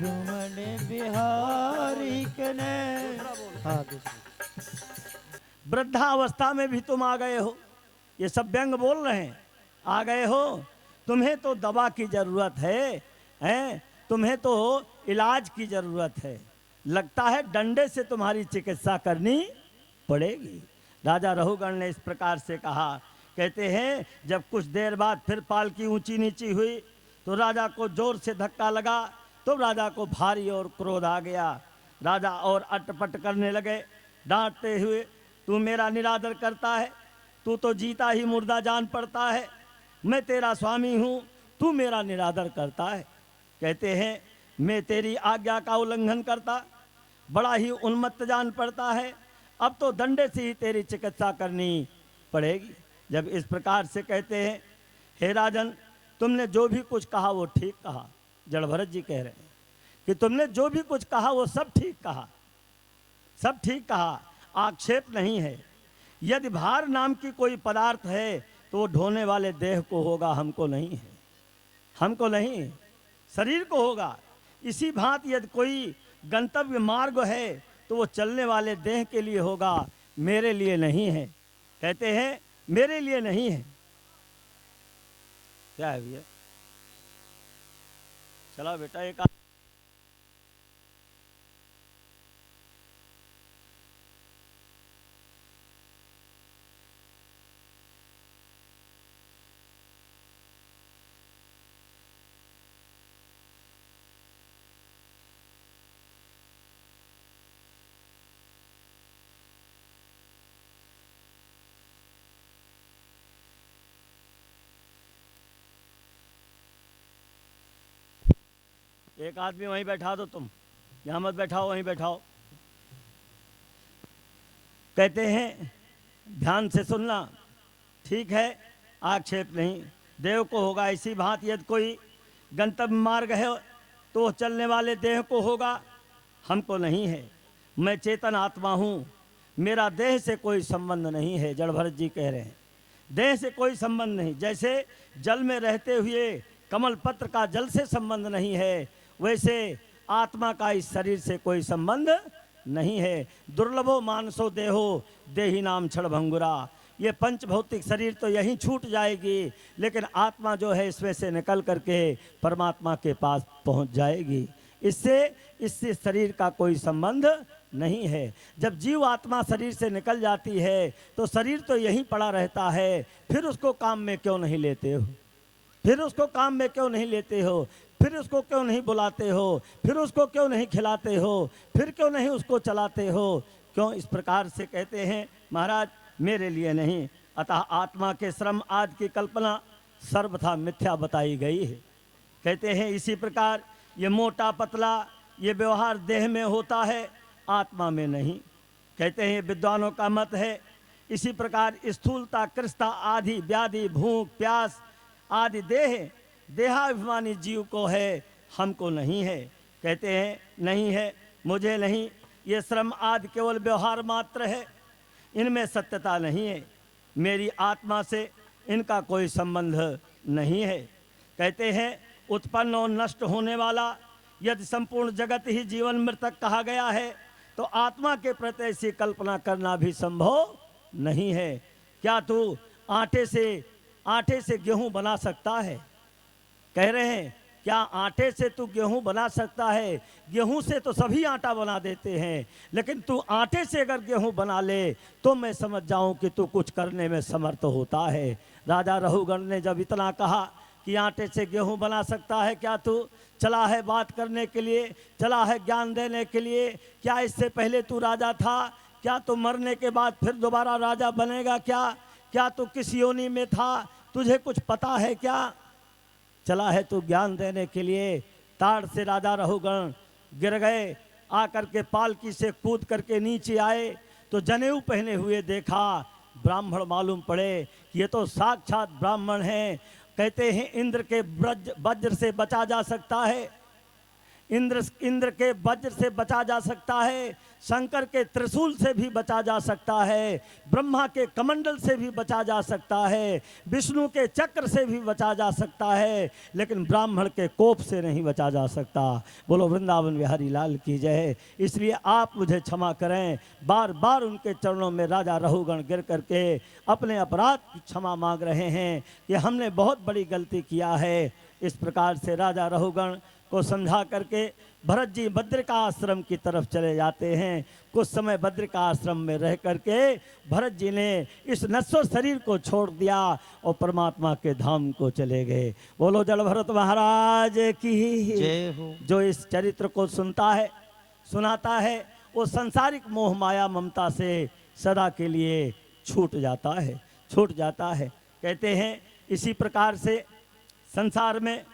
रुमन बिहारी के ने। हाँ, वृद्धावस्था में भी तुम आ गए हो, ये सब व्यंग बोल रहे हैं। आ गए हो, तुम्हें तो दवा की जरूरत है, हैं? तुम्हें तो इलाज की जरूरत है। लगता है डंडे से तुम्हारी चिकित्सा करनी पड़ेगी। राजा रहुगण ने इस प्रकार से कहा। कहते हैं जब कुछ देर बाद फिर पालकी ऊंची नीची हुई तो राजा को जोर से धक्का लगा, तो राजा को भारी और क्रोध आ गया। राजा और अटपट करने लगे, डांटते हुए, तू मेरा निरादर करता है, तू तो जीता ही मुर्दा जान पड़ता है। मैं तेरा स्वामी हूँ, तू मेरा निरादर करता है। कहते हैं मैं तेरी आज्ञा का उल्लंघन करता, बड़ा ही उन्मत्त जान पड़ता है। अब तो डंडे से ही तेरी चिकित्सा करनी पड़ेगी। जब इस प्रकार से कहते हैं, हे राजन, तुमने जो भी कुछ कहा वो ठीक कहा। जड़भरत जी कह रहे हैं कि तुमने जो भी कुछ कहा वो सब ठीक कहा, सब ठीक कहा, आक्षेप नहीं है। यदि भार नाम की कोई पदार्थ है तो वो ढोने वाले देह को होगा, हमको नहीं है, हमको नहीं, शरीर को होगा। इसी भांति यदि कोई गंतव्य मार्ग है तो वो चलने वाले देह के लिए होगा, मेरे लिए नहीं है। कहते हैं मेरे लिए नहीं है। क्या है भैया? चला बेटा एक एक आदमी वहीं बैठा दो, तुम यहाँ मत बैठाओ, वहीं बैठाओ। कहते हैं ध्यान से सुनना, ठीक है, आक्षेप नहीं। देव को होगा इसी भांति यदि कोई गंतव्य मार्ग है तो वो चलने वाले देह को होगा, हमको नहीं है। मैं चेतन आत्मा हूँ, मेरा देह से कोई संबंध नहीं है। जड़भरत जी कह रहे हैं देह से कोई संबंध नहीं। जैसे जल में रहते हुए कमल पत्र का जल से संबंध नहीं है, वैसे आत्मा का इस शरीर से कोई संबंध नहीं है। दुर्लभो मानसो देहो देही नाम क्षण भंगुरा। ये पंच भौतिक शरीर तो यहीं छूट जाएगी, लेकिन आत्मा जो है इसमें से निकल करके परमात्मा के पास पहुंच जाएगी। इससे शरीर का कोई संबंध नहीं है। जब जीव आत्मा शरीर से निकल जाती है तो शरीर तो यहीं पड़ा रहता है, फिर उसको काम में क्यों नहीं लेते हो? फिर उसको काम में क्यों नहीं लेते हो? फिर उसको क्यों नहीं बुलाते हो? फिर उसको क्यों नहीं खिलाते हो? फिर क्यों नहीं उसको चलाते हो? क्यों? इस प्रकार से कहते हैं महाराज मेरे लिए नहीं। अतः आत्मा के श्रम आदि की कल्पना सर्वथा मिथ्या बताई गई है। कहते हैं इसी प्रकार ये मोटा पतला ये व्यवहार देह में होता है, आत्मा में नहीं। कहते हैं विद्वानों का मत है। इसी प्रकार स्थूलता कृष्णता आदि व्याधि भूख प्यास आदि देहाभिमानी जीव को है, हमको नहीं है। कहते हैं नहीं है, मुझे नहीं, ये श्रम आदि केवल व्यवहार मात्र है, इनमें सत्यता नहीं है। मेरी आत्मा से इनका कोई संबंध नहीं है। कहते हैं उत्पन्न और नष्ट होने वाला यदि संपूर्ण जगत ही जीवन मृतक कहा गया है तो आत्मा के प्रति ऐसी कल्पना करना भी संभव नहीं है। क्या तू आटे से गेहूं बना सकता है? कह रहे हैं क्या आटे से तू गेहूं बना सकता है? गेहूं से तो सभी आटा बना देते हैं, लेकिन तू आटे से अगर गेहूं बना ले तो मैं समझ जाऊं कि तू कुछ करने में समर्थ होता है। राजा रहुगण ने जब इतना कहा कि आटे से गेहूं बना सकता है, क्या तू चला है बात करने के लिए, चला है ज्ञान देने के लिए? क्या इससे पहले तू राजा था? क्या तू मरने के बाद फिर दोबारा राजा बनेगा? क्या तू किस योनि में था? तुझे कुछ पता है क्या? चला है तू ज्ञान देने के लिए। ताड़ से राजा रहुगण गिर गए। आकर के पालकी से कूद करके नीचे आए तो जनेऊ पहने हुए देखा, ब्राह्मण मालूम पड़े। ये तो साक्षात ब्राह्मण हैं। कहते हैं इंद्र के वज्र से बचा जा सकता है, इंद्र के वज्र से बचा जा सकता है, शंकर के त्रिशूल से भी बचा जा सकता है, ब्रह्मा के कमंडल से भी बचा जा सकता है, विष्णु के चक्र से भी बचा जा सकता है, लेकिन ब्राह्मण के कोप से नहीं बचा जा सकता। बोलो वृंदावन बिहारी लाल की जय। इसलिए आप मुझे क्षमा करें, बार बार उनके चरणों में राजा रहुगण गिर करके अपने अपराध की क्षमा मांग रहे हैं कि हमने बहुत बड़ी गलती किया है। इस प्रकार से राजा रहुगण को समझा करके भरत जी बद्रिका आश्रम की तरफ चले जाते हैं। कुछ समय बद्रिका आश्रम में रह करके भरत जी ने इस नश्वर शरीर को छोड़ दिया और परमात्मा के धाम को चले गए। बोलो जड़ भरत महाराज की जय हो। जो इस चरित्र को सुनता है, सुनाता है, वो सांसारिक मोह माया ममता से सदा के लिए छूट जाता है, छूट जाता है। कहते हैं इसी प्रकार से संसार में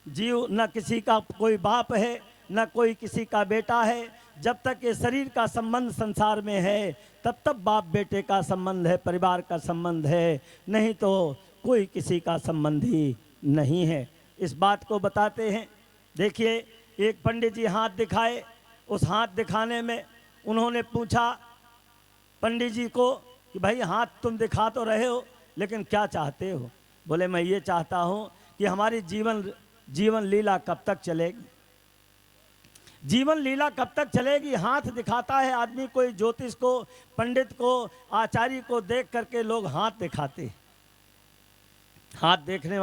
जीव न किसी का कोई बाप है, न कोई किसी का बेटा है। जब तक ये शरीर का संबंध संसार में है तब तक बाप बेटे का संबंध है, परिवार का संबंध है, नहीं तो कोई किसी का संबंध ही नहीं है। इस बात को बताते हैं। देखिए एक पंडित जी हाथ दिखाए, उस हाथ दिखाने में उन्होंने पूछा पंडित जी को कि भाई हाथ तुम दिखा तो रहे हो, लेकिन क्या चाहते हो? बोले मैं ये चाहता हूँ कि हमारी जीवन लीला कब तक चलेगी, जीवन लीला कब तक चलेगी। हाथ दिखाता है आदमी, कोई ज्योतिष को, पंडित को, आचार्य को देख करके लोग हाथ दिखाते। हाथ देखने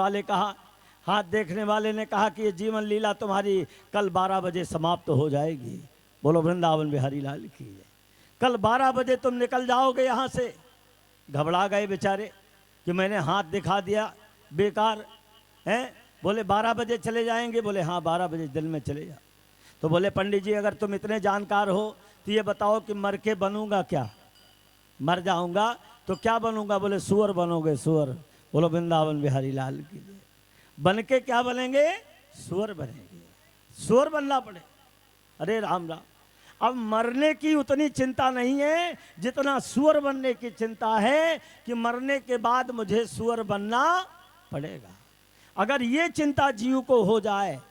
वाले ने कहा कि ये जीवन लीला तुम्हारी कल 12 बजे समाप्त हो जाएगी। बोलो वृंदावन बिहारी लाल की जय। कल 12 बजे तुम निकल जाओगे यहाँ से। घबरा गए बेचारे कि मैंने हाथ दिखा दिया, बेकार है। बोले 12 बजे चले जाएंगे? बोले हाँ 12 बजे दिन में चले जाओ। तो बोले पंडित जी अगर तुम इतने जानकार हो तो ये बताओ कि मर के बनूंगा क्या? मर जाऊंगा तो क्या बनूंगा? बोले सुअर बनोगे, सुअर। बोलो वृंदावन बिहारी लाल की जय। बन के क्या बनेंगे? सुअर बनेंगे, सुअर बनना पड़े। अरे राम राम। अब मरने की उतनी चिंता नहीं है जितना सुअर बनने की चिंता है कि मरने के बाद मुझे सुअर बनना पड़ेगा। अगर ये चिंता जीव को हो जाए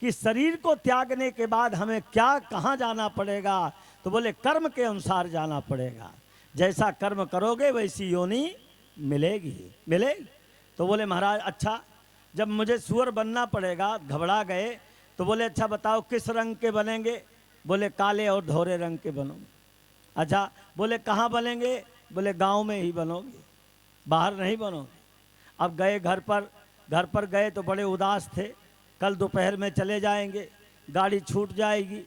कि शरीर को त्यागने के बाद हमें क्या कहाँ जाना पड़ेगा, तो बोले कर्म के अनुसार जाना पड़ेगा। जैसा कर्म करोगे वैसी योनि मिलेगी। तो बोले महाराज अच्छा, जब मुझे सुअर बनना पड़ेगा, घबरा गए। तो बोले अच्छा बताओ किस रंग के बनेंगे? बोले काले और धोरे रंग के बनोगे। अच्छा बोले कहाँ बनेंगे? बोले गांव में ही बनोगे, बाहर नहीं बनोगे। अब गए घर पर गए तो बड़े उदास थे। कल दोपहर में चले जाएंगे, गाड़ी छूट जाएगी।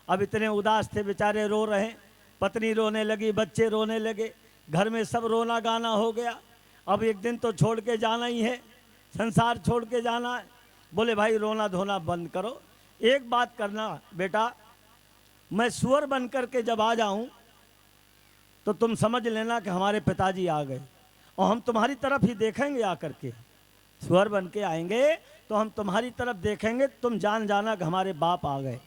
अब इतने उदास थे बेचारे, रो रहे। पत्नी रोने लगी, बच्चे रोने लगे, घर में सब रोना गाना हो गया। अब एक दिन तो छोड़ के जाना ही है, संसार छोड़ के जाना है। बोले भाई रोना धोना बंद करो, एक बात करना बेटा, मैं सुअर बन करके जब आ जाऊं तो तुम समझ लेना कि हमारे पिताजी आ गए, और हम तुम्हारी तरफ ही देखेंगे आकर के। सुअर बन के आएंगे तो हम तुम्हारी तरफ देखेंगे, तुम जान जाना कि हमारे बाप आ गए।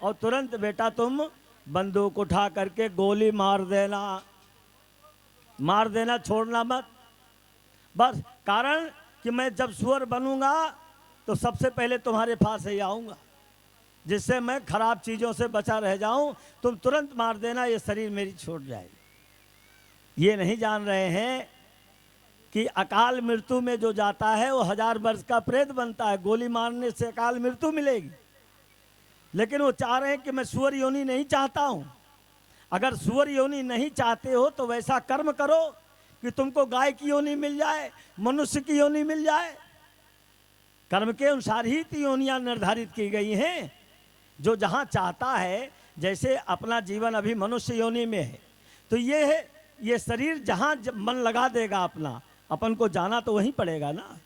और तुरंत बेटा तुम बंदूक उठा करके गोली मार देना, छोड़ना मत। बस कारण कि मैं जब सुअर बनूंगा तो सबसे पहले तुम्हारे पास ही आऊंगा, जिससे मैं खराब चीज़ों से बचा रह जाऊं। तुम तुरंत मार देना, ये शरीर मेरी छूट जाएगी। ये नहीं जान रहे हैं कि अकाल मृत्यु में जो जाता है वो 1000 वर्ष का प्रेत बनता है। गोली मारने से अकाल मृत्यु मिलेगी, लेकिन वो चाह रहे हैं कि मैं सुअर योनि नहीं चाहता हूं। अगर सुअर योनि नहीं चाहते हो तो वैसा कर्म करो कि तुमको गाय की योनि मिल जाए, मनुष्य की योनि मिल जाए। कर्म के अनुसार ही योनियां निर्धारित की गई हैं। जो जहां चाहता है, जैसे अपना जीवन अभी मनुष्य योनि में है, तो ये शरीर जहां मन लगा देगा अपना, अपन को जाना तो वहीं पड़ेगा ना।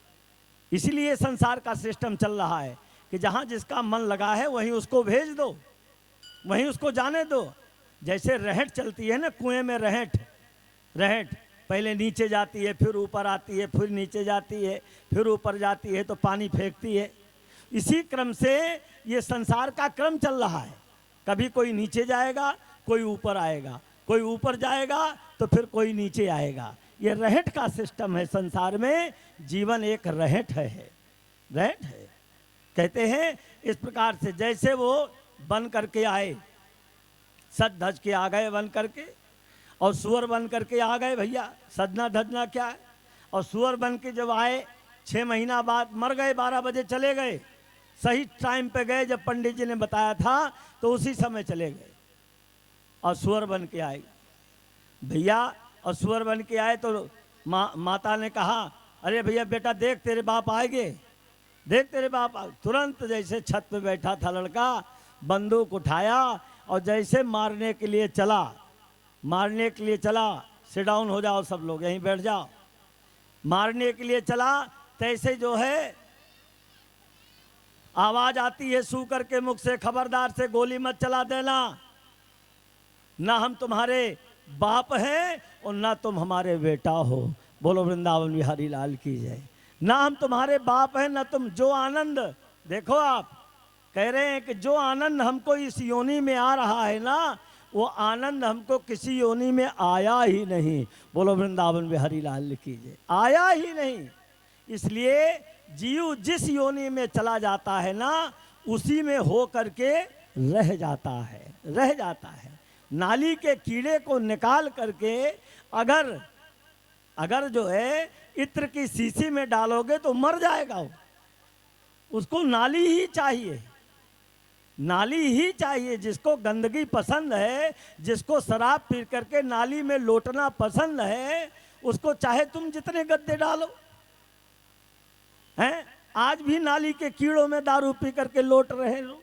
इसीलिए संसार का सिस्टम चल रहा है कि जहां जिसका मन लगा है वहीं उसको भेज दो, वहीं उसको जाने दो। जैसे रहट चलती है ना, कुएं में रहट पहले नीचे जाती है, फिर ऊपर आती है, फिर नीचे जाती है, फिर ऊपर जाती है तो पानी फेंकती है। इसी क्रम से ये संसार का क्रम चल रहा है। कभी कोई नीचे जाएगा, कोई ऊपर आएगा, कोई ऊपर जाएगा तो फिर कोई नीचे आएगा। ये रहट का सिस्टम है संसार में। जीवन एक रहट है। कहते हैं इस प्रकार से जैसे वो बन करके आए, सज धज के आ गए बन करके, और सुअर बन करके आ गए भैया, सजना धजना क्या है। और सुअर बन के जब आए 6 महीना बाद मर गए, 12 बजे चले गए, सही टाइम पे गए, जब पंडित जी ने बताया था तो उसी समय चले गए और सुअर बन के आए भैया। और सुअर बन के आए तो माता ने कहा, अरे भैया बेटा देख तेरे बाप आएंगे, देख तेरे बाप तुरंत जैसे छत पे बैठा था लड़का, बंदूक उठाया और जैसे मारने के लिए चला, मारने के लिए चला, सिट डाउन हो जाओ सब लोग यहीं बैठ जाओ, मारने के लिए चला, तैसे जो है आवाज आती है सू करके मुख से, खबरदार से गोली मत चला देना, ना हम तुम्हारे बाप हैं और ना तुम हमारे बेटा हो। बोलो वृंदावन बिहारी लाल की जय। ना हम तुम्हारे बाप हैं ना तुम, जो आनंद देखो आप कह रहे हैं कि जो आनंद हमको इस योनि में आ रहा है ना, वो आनंद हमको किसी योनि में आया ही नहीं। बोलो वृंदावन बिहारी लाल की जय। आया ही नहीं। इसलिए जीव जिस योनि में चला जाता है ना, उसी में हो करके रह जाता है, रह जाता है। नाली के कीड़े को निकाल करके अगर जो है इत्र की शीशी में डालोगे तो मर जाएगा वो, उसको नाली ही चाहिए, नाली ही चाहिए। जिसको गंदगी पसंद है, जिसको शराब पी करके नाली में लोटना पसंद है, उसको चाहे तुम जितने गद्दे डालो हैं। आज भी नाली के कीड़ों में दारू पी करके लोट रहे लोग,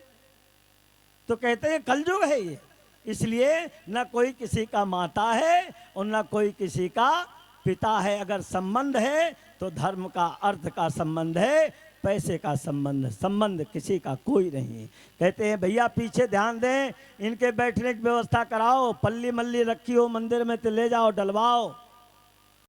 तो कहते हैं कलयुग है ये। इसलिए न कोई किसी का माता है और न कोई किसी का पिता है। अगर संबंध है तो धर्म का, अर्थ का संबंध है, पैसे का संबंध किसी का कोई नहीं। कहते हैं भैया पीछे ध्यान दें, इनके बैठने की व्यवस्था कराओ, पल्ली मल्ली रखी हो मंदिर में तो ले जाओ डलवाओ।